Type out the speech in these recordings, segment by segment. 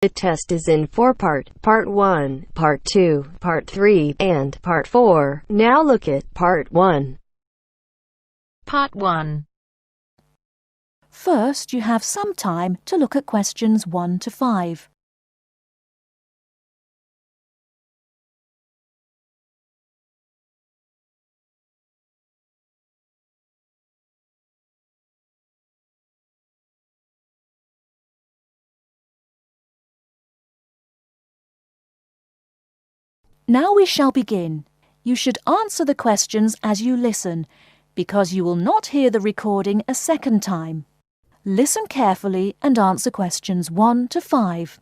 The test is in 4 parts: Part 1, Part 2, Part 3, and Part 4. Now look at Part 1. Part 1. First, you have some time to look at questions 1 to 5. Now we shall begin. You should answer the questions as you listen, because you will not hear the recording a second time. Listen carefully and answer questions 1 to 5.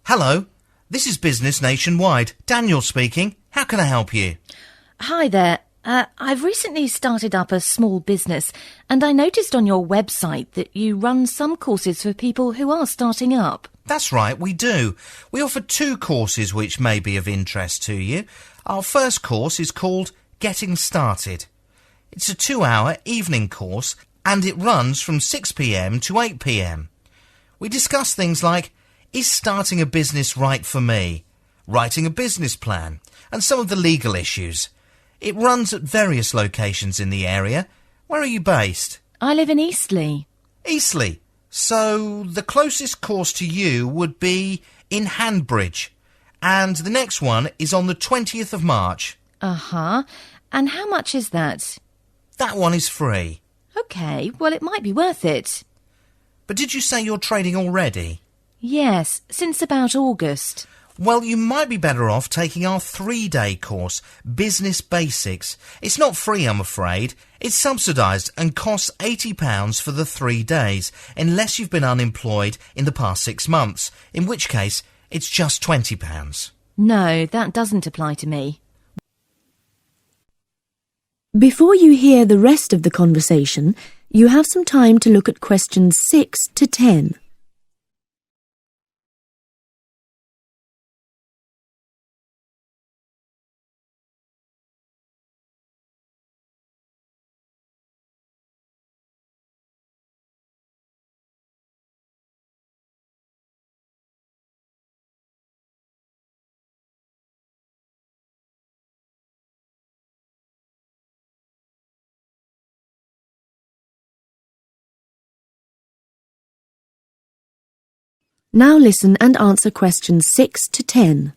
Hello, this is Business Nationwide. Daniel speaking. How can I help you? Hi there. I've recently started up a small business, and I noticed on your website that you run some courses for people who are starting up. That's right, we do. We offer 2 courses which may be of interest to you. Our first course is called Getting Started. It's a 2-hour evening course and it runs from 6 p.m. to 8 p.m. We discuss things like, is starting a business right for me? Writing a business plan, and some of the legal issues. It runs at various locations in the area. Where are you based? I live in Eastleigh. Eastleigh. So the closest course to you would be in Hanbridge, and the next one is on the 20th of March. Uh-huh. And how much is that? That one is free. OK, well, it might be worth it. But did you say you're trading already? Yes, since about August. Well, you might be better off taking our 3-day course, Business Basics. It's not free, I'm afraid. It's subsidised and costs £80 for the 3 days, unless you've been unemployed in the past 6 months, in which case it's just £20. No, that doesn't apply to me. Before you hear the rest of the conversation, you have some time to look at questions 6 to 10. Now listen and answer questions 6 to 10.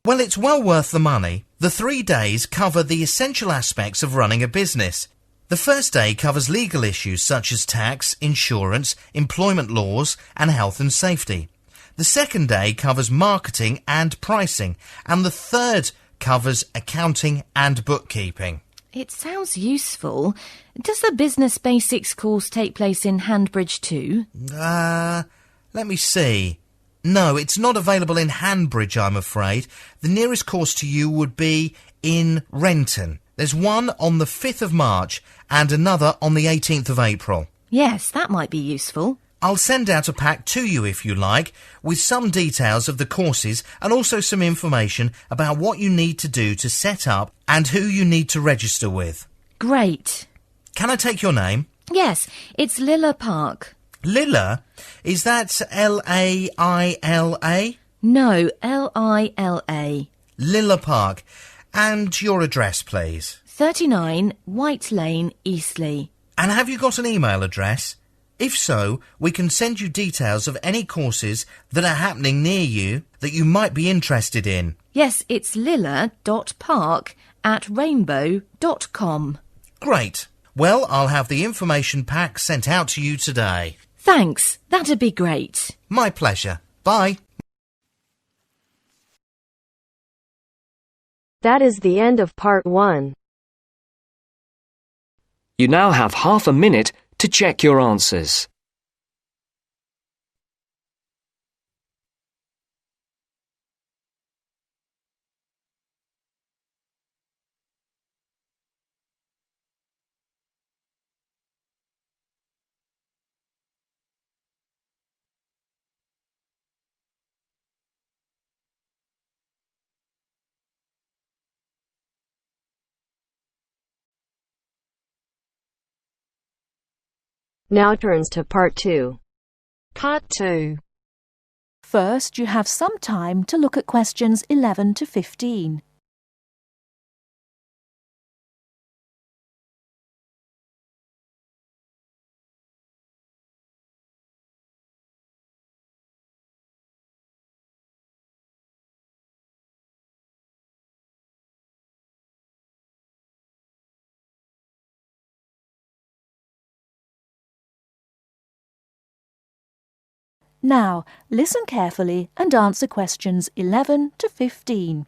Well, it's well worth the money. The 3 days cover the essential aspects of running a business. The first day covers legal issues such as tax, insurance, employment laws and health and safety. The second day covers marketing and pricing, and the third covers accounting and bookkeeping. It sounds useful. Does the Business Basics course take place in Hanbridge too? Let me see. No, it's not available in Hanbridge, I'm afraid. The nearest course to you would be in Renton. There's one on the 5th of March and another on the 18th of April. Yes, that might be useful. I'll send out a pack to you if you like, with some details of the courses and also some information about what you need to do to set up and who you need to register with. Great. Can I take your name? Yes, it's Lilla Park. Lilla? Is that L-A-I-L-A? No, L-I-L-A. Lilla Park. And your address, please. 39 White Lane, Eastleigh. And have you got an email address? If so, we can send you details of any courses that are happening near you that you might be interested in. Yes, it's lilla.park@rainbow.com. Great. Well, I'll have the information pack sent out to you today. Thanks, that'd be great. My pleasure. Bye. That is the end of Part 1. You now have half a minute to check your answers. Now turns to Part 2. Part 2. First, you have some time to look at questions 11 to 15. Now, listen carefully and answer questions 11 to 15.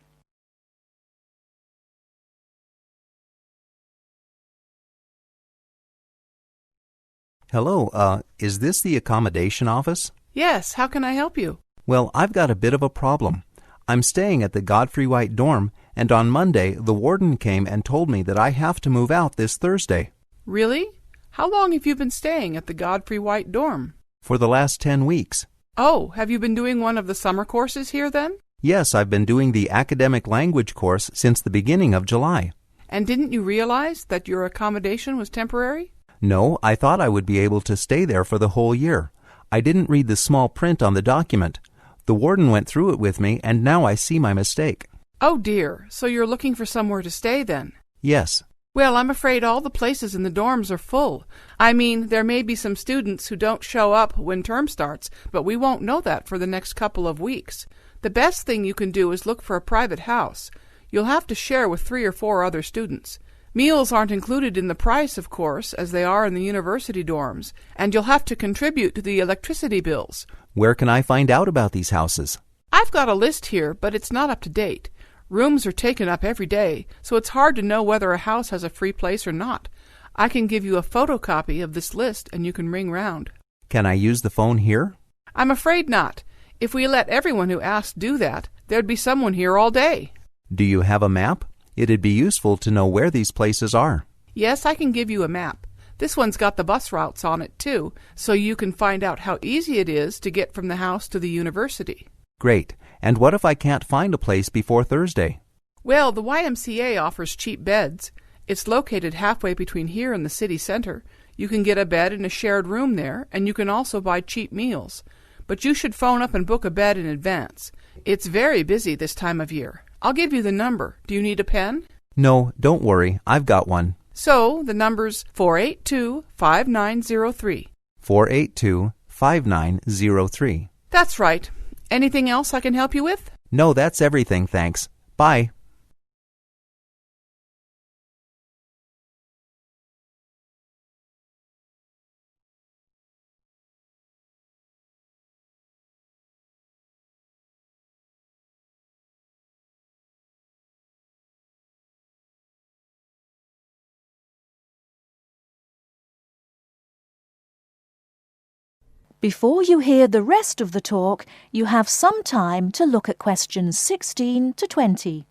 Hello, is this the accommodation office? Yes, how can I help you? Well, I've got a bit of a problem. I'm staying at the Godfrey White dorm, and on Monday the warden came and told me that I have to move out this Thursday. Really? How long have you been staying at the Godfrey White dorm? For the last 10 weeks. Oh, have you been doing one of the summer courses here then? Yes, I've been doing the academic language course since the beginning of July. And didn't you realize that your accommodation was temporary? No, I thought I would be able to stay there for the whole year. I didn't read the small print on the document. The warden went through it with me, and now I see my mistake. Oh dear, so you're looking for somewhere to stay then? Yes. Well, I'm afraid all the places in the dorms are full. I mean, there may be some students who don't show up when term starts, but we won't know that for the next couple of weeks. The best thing you can do is look for a private house. You'll have to share with 3 or 4 other students. Meals aren't included in the price, of course, as they are in the university dorms, and you'll have to contribute to the electricity bills. Where can I find out about these houses? I've got a list here, but it's not up to date. Rooms are taken up every day, so it's hard to know whether a house has a free place or not. I can give you a photocopy of this list and you can ring round. Can I use the phone here? I'm afraid not. If we let everyone who asks do that, there'd be someone here all day. Do you have a map? It'd be useful to know where these places are. Yes, I can give you a map. This one's got the bus routes on it, too, so you can find out how easy it is to get from the house to the university. Great. And what if I can't find a place before Thursday? Well, the YMCA offers cheap beds. It's located halfway between here and the city center. You can get a bed in a shared room there, and you can also buy cheap meals. But you should phone up and book a bed in advance. It's very busy this time of year. I'll give you the number. Do you need a pen? No, don't worry. I've got one. So, the number's 482-5903. 482-5903. That's right. Anything else I can help you with? No, that's everything, thanks. Bye. Before you hear the rest of the talk, you have some time to look at questions 16 to 20.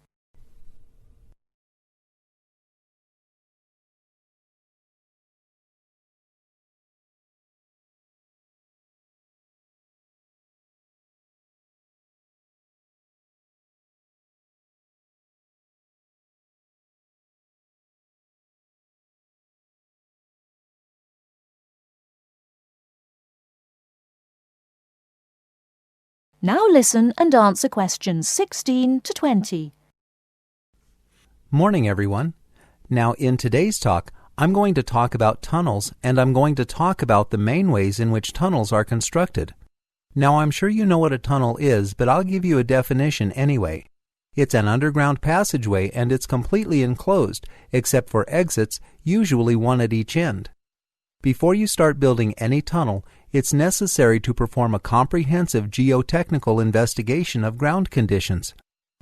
Now listen and answer questions 16 to 20. Morning, everyone. Now, in today's talk, I'm going to talk about tunnels, and I'm going to talk about the main ways in which tunnels are constructed. Now, I'm sure you know what a tunnel is, but I'll give you a definition anyway. It's an underground passageway, and it's completely enclosed, except for exits, usually one at each end. Before you start building any tunnel, it's necessary to perform a comprehensive geotechnical investigation of ground conditions.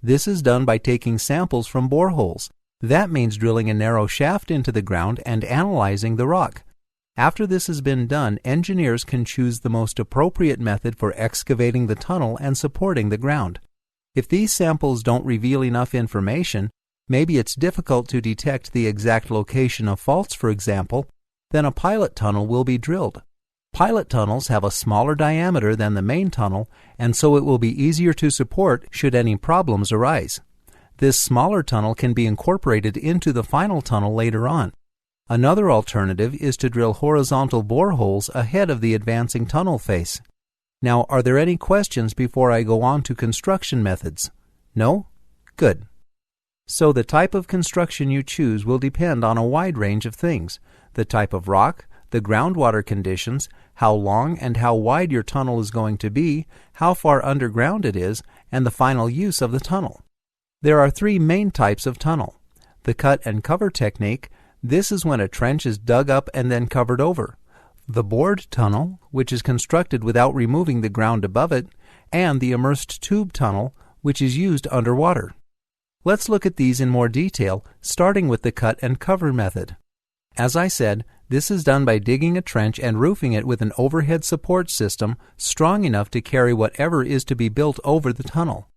This is done by taking samples from boreholes. That means drilling a narrow shaft into the ground and analyzing the rock. After this has been done, engineers can choose the most appropriate method for excavating the tunnel and supporting the ground. If these samples don't reveal enough information, maybe it's difficult to detect the exact location of faults, for example, then a pilot tunnel will be drilled. Pilot tunnels have a smaller diameter than the main tunnel, and so it will be easier to support should any problems arise. This smaller tunnel can be incorporated into the final tunnel later on. Another alternative is to drill horizontal boreholes ahead of the advancing tunnel face. Now, are there any questions before I go on to construction methods? No? Good. So the type of construction you choose will depend on a wide range of things: the type of rock, the groundwater conditions, how long and how wide your tunnel is going to be, how far underground it is, and the final use of the tunnel. There are three main types of tunnel. The cut and cover technique. This is when a trench is dug up and then covered over. The bored tunnel, which is constructed without removing the ground above it, and the immersed tube tunnel, which is used underwater. Let's look at these in more detail, starting with the cut and cover method. As I said, this is done by digging a trench and roofing it with an overhead support system strong enough to carry whatever is to be built over the tunnel.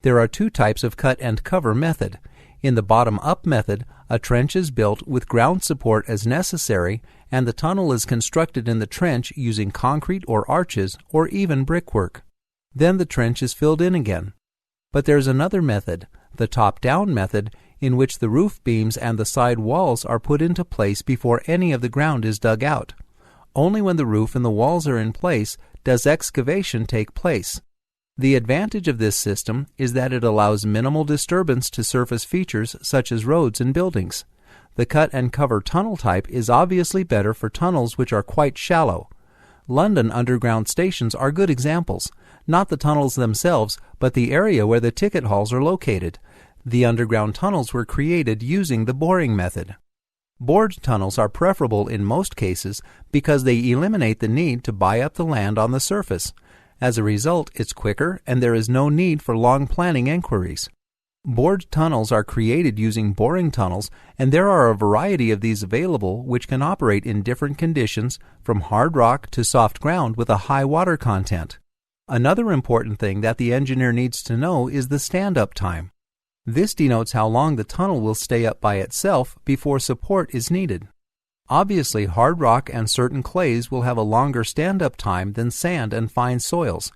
There are two types of cut and cover method. In the bottom-up method, a trench is built with ground support as necessary, and the tunnel is constructed in the trench using concrete or arches or even brickwork. Then the trench is filled in again. But there's another method, the top-down method, in which the roof beams and the side walls are put into place before any of the ground is dug out. Only when the roof and the walls are in place does excavation take place. The advantage of this system is that it allows minimal disturbance to surface features such as roads and buildings. The cut and cover tunnel type is obviously better for tunnels which are quite shallow. London underground stations are good examples, not the tunnels themselves, but the area where the ticket halls are located. The underground tunnels were created using the boring method. Bored tunnels are preferable in most cases because they eliminate the need to buy up the land on the surface. As a result, it's quicker and there is no need for long planning inquiries. Bored tunnels are created using boring tunnels, and there are a variety of these available which can operate in different conditions, from hard rock to soft ground with a high water content. Another important thing that the engineer needs to know is the stand-up time. This denotes how long the tunnel will stay up by itself before support is needed. Obviously, hard rock and certain clays will have a longer stand-up time than sand and fine soils.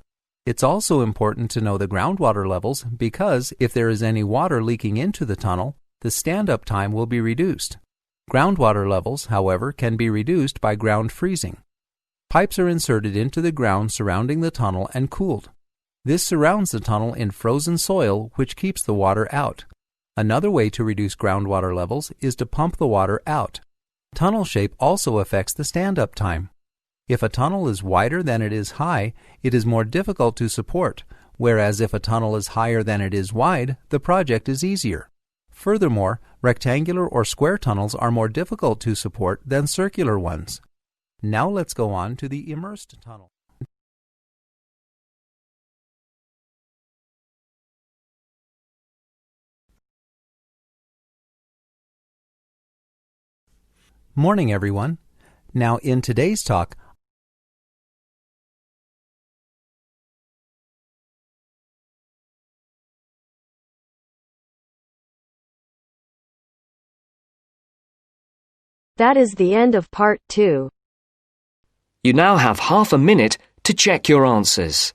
It's also important to know the groundwater levels because if there is any water leaking into the tunnel, the stand-up time will be reduced. Groundwater levels, however, can be reduced by ground freezing. Pipes are inserted into the ground surrounding the tunnel and cooled. This surrounds the tunnel in frozen soil, which keeps the water out. Another way to reduce groundwater levels is to pump the water out. Tunnel shape also affects the stand-up time. If a tunnel is wider than it is high, it is more difficult to support, whereas if a tunnel is higher than it is wide, the project is easier. Furthermore, rectangular or square tunnels are more difficult to support than circular ones. Now let's go on to the immersed tunnel. Morning, everyone. Now, in today's talk, That is the end of part 2. You now have half a minute to check your answers.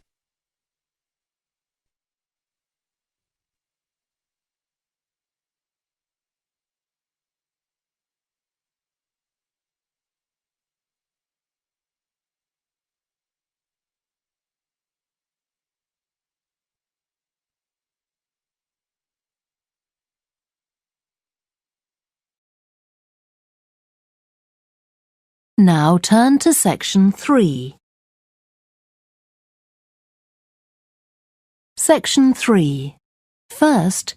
Now turn to section 3. Section 3. First,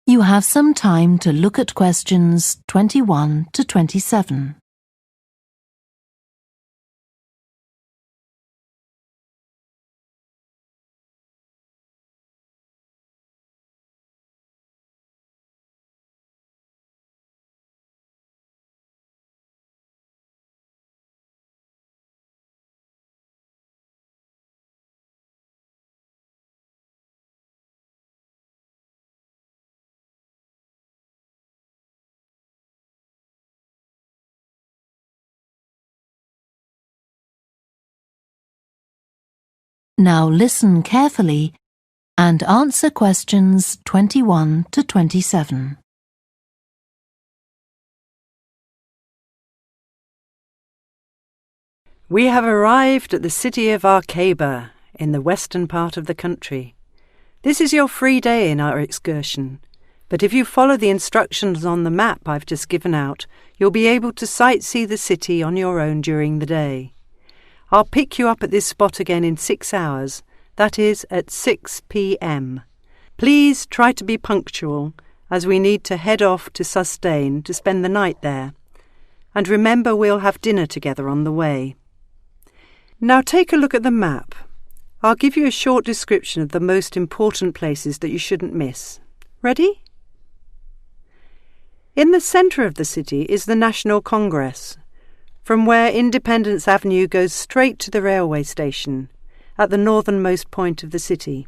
you have some time to look at questions 21 to 27. Now listen carefully and answer questions 21 to 27. We have arrived at the city of Arcaba in the western part of the country. This is your free day in our excursion, but if you follow the instructions on the map I've just given out, you'll be able to sightsee the city on your own during the day. I'll pick you up at this spot again in 6 hours, that is at 6 p.m. Please try to be punctual, as we need to head off to Sustain to spend the night there. And remember, we'll have dinner together on the way. Now take a look at the map. I'll give you a short description of the most important places that you shouldn't miss. Ready? In the centre of the city is the National Congress, from where Independence Avenue goes straight to the railway station, at the northernmost point of the city.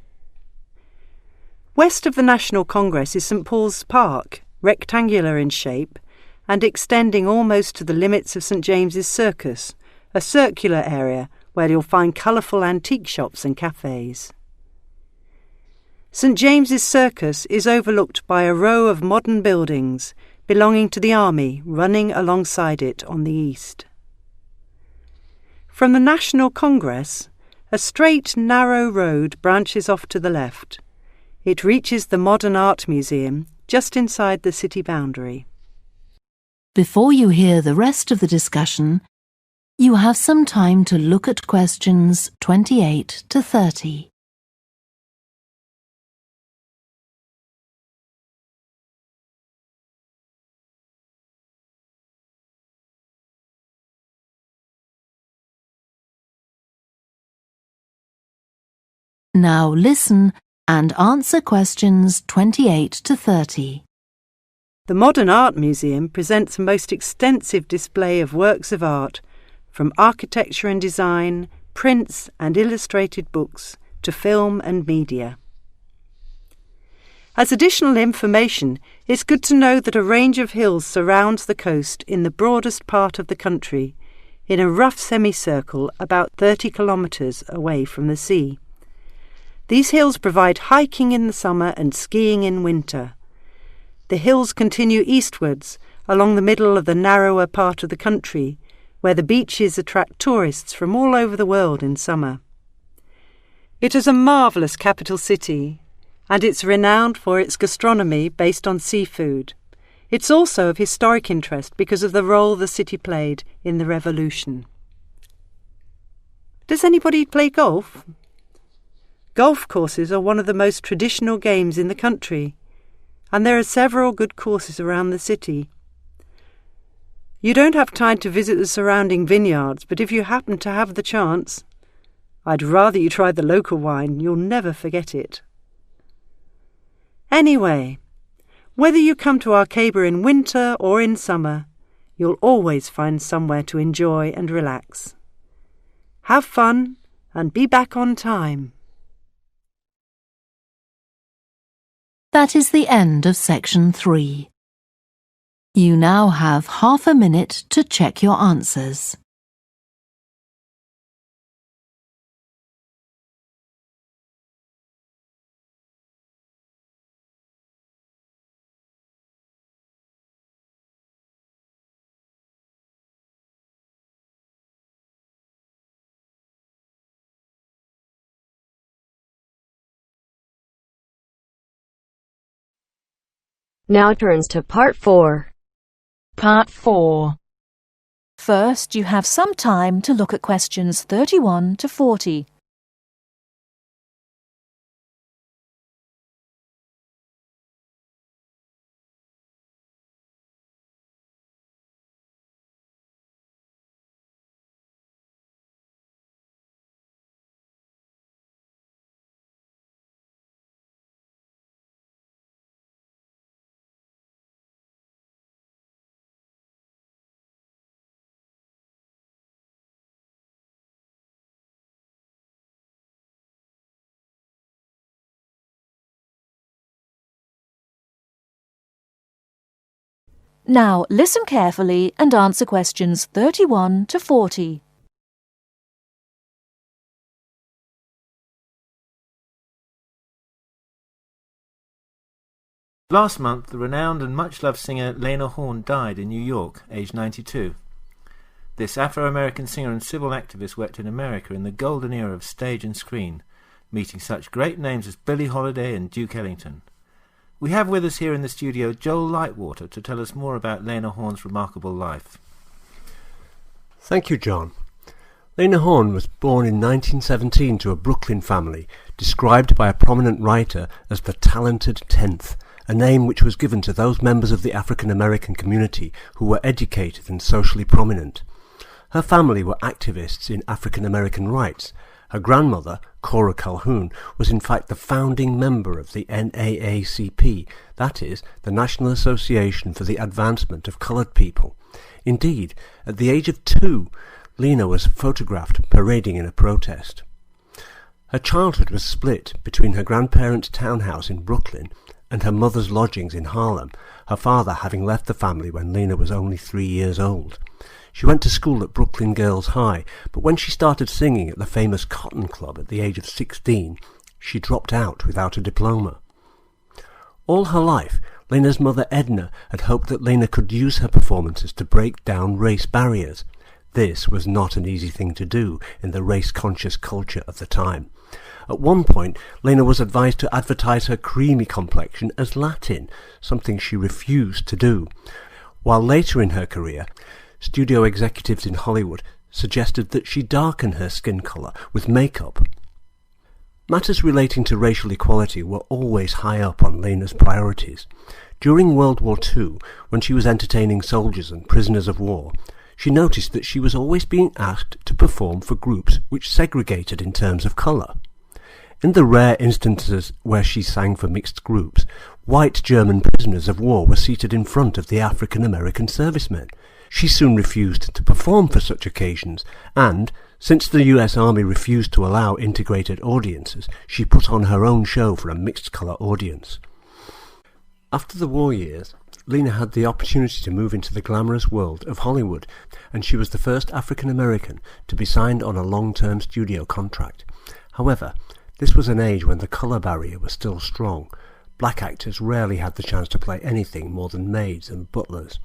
West of the National Congress is St Paul's Park, rectangular in shape, and extending almost to the limits of St James's Circus, a circular area where you'll find colourful antique shops and cafes. St James's Circus is overlooked by a row of modern buildings belonging to the Army running alongside it on the east. From the National Congress, a straight, narrow road branches off to the left. It reaches the Modern Art Museum just inside the city boundary. Before you hear the rest of the discussion, you have some time to look at questions 28 to 30. Now listen and answer questions 28 to 30. The Modern Art Museum presents a most extensive display of works of art, from architecture and design, prints and illustrated books, to film and media. As additional information, it's good to know that a range of hills surrounds the coast in the broadest part of the country, in a rough semicircle about 30 kilometres away from the sea. These hills provide hiking in the summer and skiing in winter. The hills continue eastwards along the middle of the narrower part of the country, where the beaches attract tourists from all over the world in summer. It is a marvellous capital city, and it's renowned for its gastronomy based on seafood. It's also of historic interest because of the role the city played in the Revolution. Does anybody play golf? Golf courses are one of the most traditional games in the country, and there are several good courses around the city. You don't have time to visit the surrounding vineyards, but if you happen to have the chance, I'd rather you try the local wine. You'll never forget it. Anyway, whether you come to Arcaba in winter or in summer, you'll always find somewhere to enjoy and relax. Have fun and be back on time. That is the end of section 3. You now have half a minute to check your answers. Now turns to Part 4. Part 4. First, you have some time to look at questions 31 to 40. Now listen carefully and answer questions 31 to 40. Last month, the renowned and much-loved singer Lena Horne died in New York, aged 92. This Afro-American singer and civil activist worked in America in the golden era of stage and screen, meeting such great names as Billie Holiday and Duke Ellington. We have with us here in the studio Joel Lightwater to tell us more about Lena Horne's remarkable life. Thank you, John. Lena Horne was born in 1917 to a Brooklyn family, described by a prominent writer as the talented 10th, a name which was given to those members of the African American community who were educated and socially prominent. Her family were activists in African American rights. Her grandmother, Cora Calhoun, was in fact the founding member of the NAACP, that is, the National Association for the Advancement of Coloured People. Indeed, at the age of 2, Lena was photographed parading in a protest. Her childhood was split between her grandparents' townhouse in Brooklyn and her mother's lodgings in Harlem, her father having left the family when Lena was only 3 years old. She went to school at Brooklyn Girls High, but when she started singing at the famous Cotton Club at the age of 16, she dropped out without a diploma. All her life, Lena's mother Edna had hoped that Lena could use her performances to break down race barriers. This was not an easy thing to do in the race-conscious culture of the time. At one point, Lena was advised to advertise her creamy complexion as Latin, something she refused to do. While later in her career, studio executives in Hollywood suggested that she darken her skin colour with makeup. Matters relating to racial equality were always high up on Lena's priorities. During World War II, when she was entertaining soldiers and prisoners of war, she noticed that she was always being asked to perform for groups which segregated in terms of colour. In the rare instances where she sang for mixed groups, white German prisoners of war were seated in front of the African American servicemen. She soon refused to perform for such occasions, and, since the US Army refused to allow integrated audiences, she put on her own show for a mixed-colour audience. After the war years, Lena had the opportunity to move into the glamorous world of Hollywood, and she was the first African American to be signed on a long-term studio contract. However, this was an age when the colour barrier was still strong. Black actors rarely had the chance to play anything more than maids and butlers.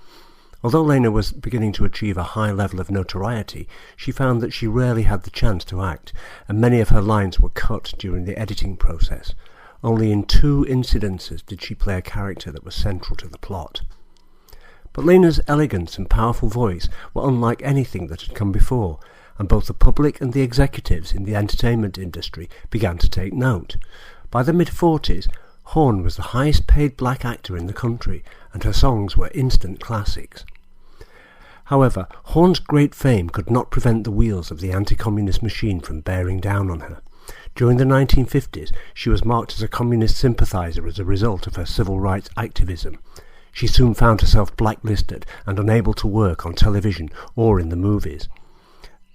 Although Lena was beginning to achieve a high level of notoriety, she found that she rarely had the chance to act, and many of her lines were cut during the editing process. Only in 2 incidences did she play a character that was central to the plot. But Lena's elegance and powerful voice were unlike anything that had come before, and both the public and the executives in the entertainment industry began to take note. By the mid-40s, Horne was the highest-paid black actor in the country, and her songs were instant classics. However, Horne's great fame could not prevent the wheels of the anti-communist machine from bearing down on her. During the 1950s, she was marked as a communist sympathiser as a result of her civil rights activism. She soon found herself blacklisted and unable to work on television or in the movies.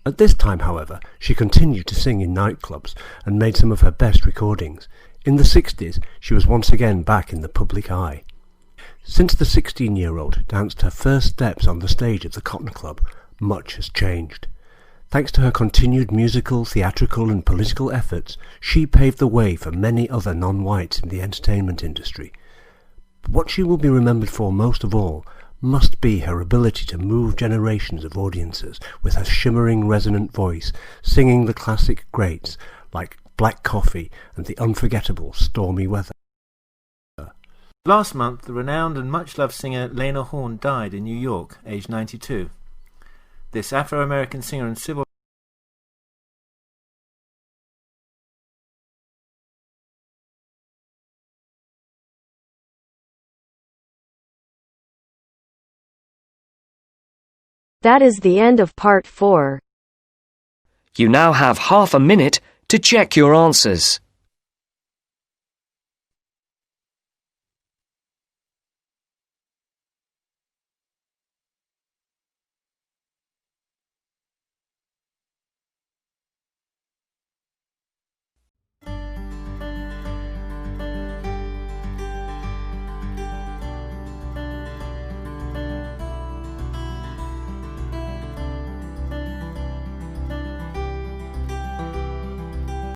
At this time, however, she continued to sing in nightclubs and made some of her best recordings. In the 60s, she was once again back in the public eye. Since the 16-year-old danced her first steps on the stage of the Cotton Club, much has changed. Thanks to her continued musical, theatrical and political efforts, she paved the way for many other non-whites in the entertainment industry. But what she will be remembered for most of all must be her ability to move generations of audiences with her shimmering resonant voice, singing the classic greats like Black Coffee and the unforgettable Stormy Weather. Last month, the renowned and much-loved singer Lena Horne died in New York, aged 92. This Afro-American singer and civil That is the end of part 4. You now have half a minute to check your answers.